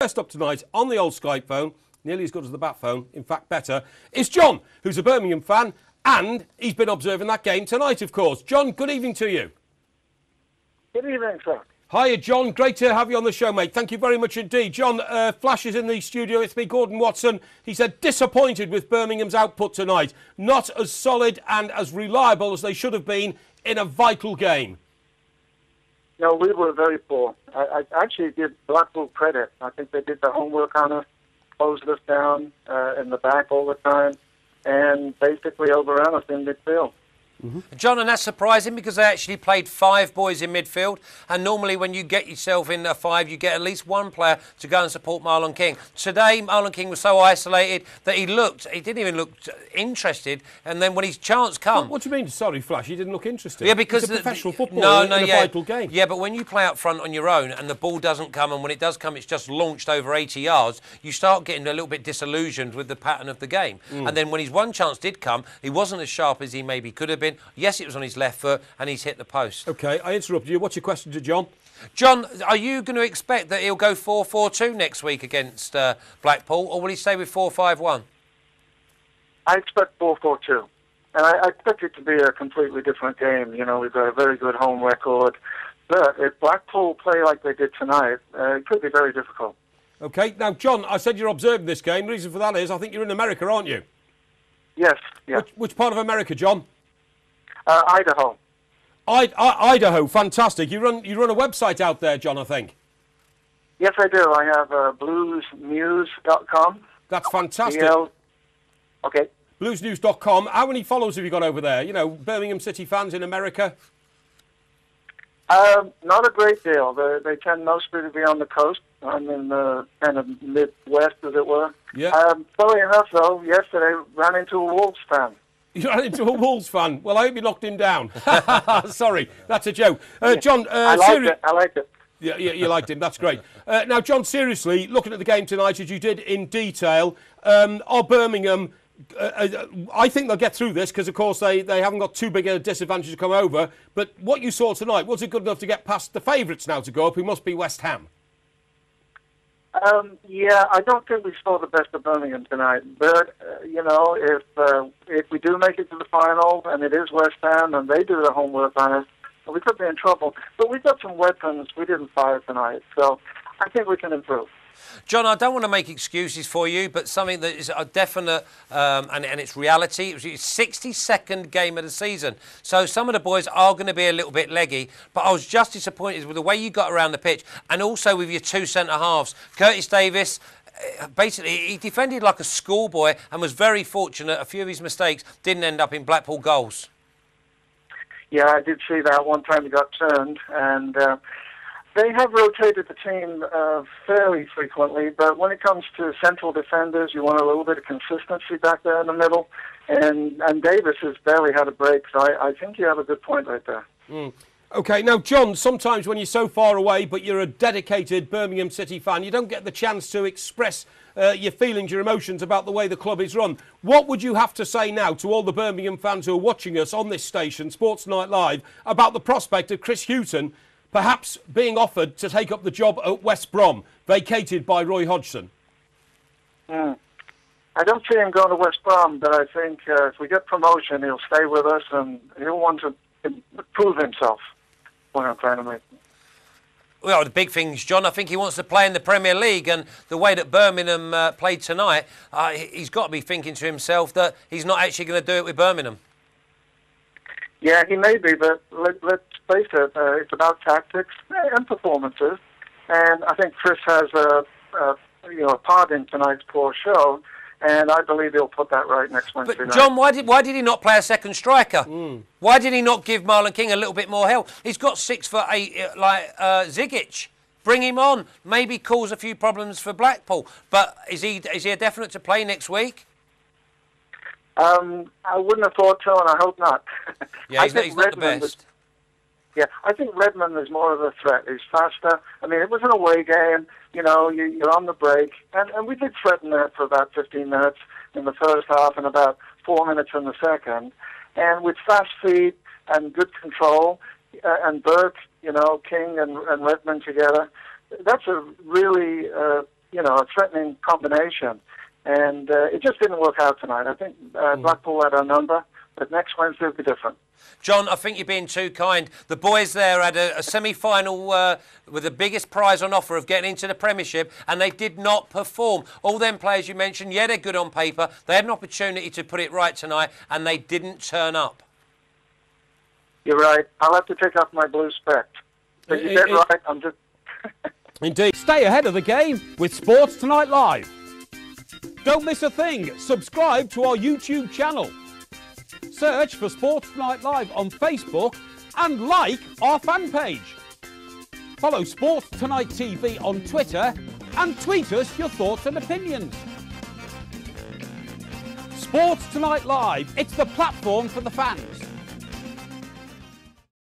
First up tonight on the old Skype phone, nearly as good as the bat phone, in fact better, is John, who's a Birmingham fan, and he's been observing that game tonight, of course. John, good evening to you. Good evening, sir. Hiya, John. Great to have you on the show, mate. Thank you very much indeed. John, Flash is in the studio with me, Gordon Watson. He said disappointed with Birmingham's output tonight. Not as solid and as reliable as they should have been in a vital game. No, we were very poor. I actually give Blackpool credit. I think they did their homework on us, closed us down in the back all the time, and basically overran us in midfield. John, and that's surprising because they actually played 5 boys in midfield, and normally when you get yourself in a 5 you get at least one player to go and support Marlon King. Today Marlon King was so isolated that he didn't even look interested, and then when his chance come... What do you mean, sorry Flash, he didn't look interested? Yeah, because... He's a professional footballer in a vital game. Yeah, but when you play up front on your own and the ball doesn't come, and when it does come it's just launched over 80 yards, you start getting a little bit disillusioned with the pattern of the game. And then when his one chance did come, he wasn't as sharp as he maybe could have been. Yes, it was on his left foot and he's hit the post. OK, I interrupted you. What's your question to John? John, are you going to expect that he'll go 4-4-2 next week against Blackpool, or will he stay with 4-5-1? I expect 4-4-2. And I expect it to be a completely different game. You know, we've got a very good home record. But if Blackpool play like they did tonight, it could be very difficult. OK, now, John, I said you're observing this game. The reason for that is I think you're in America, aren't you? Yes, yeah. Which part of America, John? Idaho. Idaho, fantastic. You run a website out there, John, I think. Yes, I do. I have bluesnews.com. That's fantastic. Okay. Bluesnews.com. How many followers have you got over there? You know, Birmingham City fans in America? Not a great deal. They tend mostly to be on the coast. I'm in the kind of Midwest, as it were. Yeah. Funny enough, though, yesterday ran into a Wolves fan. You ran into a Wolves fan. Well, I hope you knocked him down. Sorry, that's a joke. John, I liked it. Yeah, you liked him. That's great. Now, John, seriously, looking at the game tonight, as you did in detail, are Birmingham... I think they'll get through this because, of course, they haven't got too big a disadvantage to come over. But what you saw tonight, was it good enough to get past the favourites now to go up, who must be West Ham? Yeah, I don't think we saw the best of Birmingham tonight. But, you know, if we do make it to the final and it is West Ham and they do their homework on us, we could be in trouble. But we've got some weapons we didn't fire tonight, so I think we can improve. John, I don't want to make excuses for you, but something that is a definite, and it's reality. It was his 62nd game of the season. So some of the boys are going to be a little bit leggy, but I was just disappointed with the way you got around the pitch and also with your 2 centre-halves. Curtis Davies, basically, he defended like a schoolboy and was very fortunate. A few of his mistakes didn't end up in Blackpool goals. Yeah, I did see that one time he got turned, and... they have rotated the team fairly frequently, but when it comes to central defenders, you want a little bit of consistency back there in the middle, and Davis has barely had a break, so I think you have a good point right there. OK, now, John, sometimes when you're so far away, but you're a dedicated Birmingham City fan, you don't get the chance to express your feelings, your emotions about the way the club is run. What would you have to say now to all the Birmingham fans who are watching us on this station, Sports Night Live, about the prospect of Chris Hughton perhaps being offered to take up the job at West Brom, vacated by Roy Hodgson? I don't see him going to West Brom, but I think if we get promotion, he'll stay with us and he'll want to prove himself, what I'm trying to make. Well, the big things, John, I think he wants to play in the Premier League, and the way that Birmingham played tonight, he's got to be thinking to himself that he's not actually going to do it with Birmingham. Yeah, he may be, but let's face it, it's about tactics and performances. And I think Chris has a part in tonight's poor show, and I believe he'll put that right next Wednesday night. But John, why did he not play a second striker? Why did he not give Marlon King a little bit more help? He's got 6'8" like Zigic. Bring him on. Maybe cause a few problems for Blackpool. But is he a definite to play next week? I wouldn't have thought so, and I hope not. Yeah, he's not the best. I think Redmond is more of a threat. He's faster. I mean, it was an away game. You know, you're on the break. And we did threaten that for about 15 minutes in the first half and about 4 minutes in the second. And with fast feet and good control, and Burke, you know, King and Redmond together, that's a really a threatening combination. And it just didn't work out tonight. I think Blackpool had our number, but next Wednesday will be different. John, I think you're being too kind. The boys there had a semi-final with the biggest prize on offer of getting into the Premiership, and they did not perform. All them players you mentioned, yeah, they're good on paper. They had an opportunity to put it right tonight, and they didn't turn up. You're right. I'll have to take off my blue spec. But you said right. I'm just... Indeed. Stay ahead of the game with Sports Tonight Live. Don't miss a thing. Subscribe to our YouTube channel. Search for Sports Tonight Live on Facebook and like our fan page. Follow Sports Tonight TV on Twitter and tweet us your thoughts and opinions. Sports Tonight Live, it's the platform for the fans.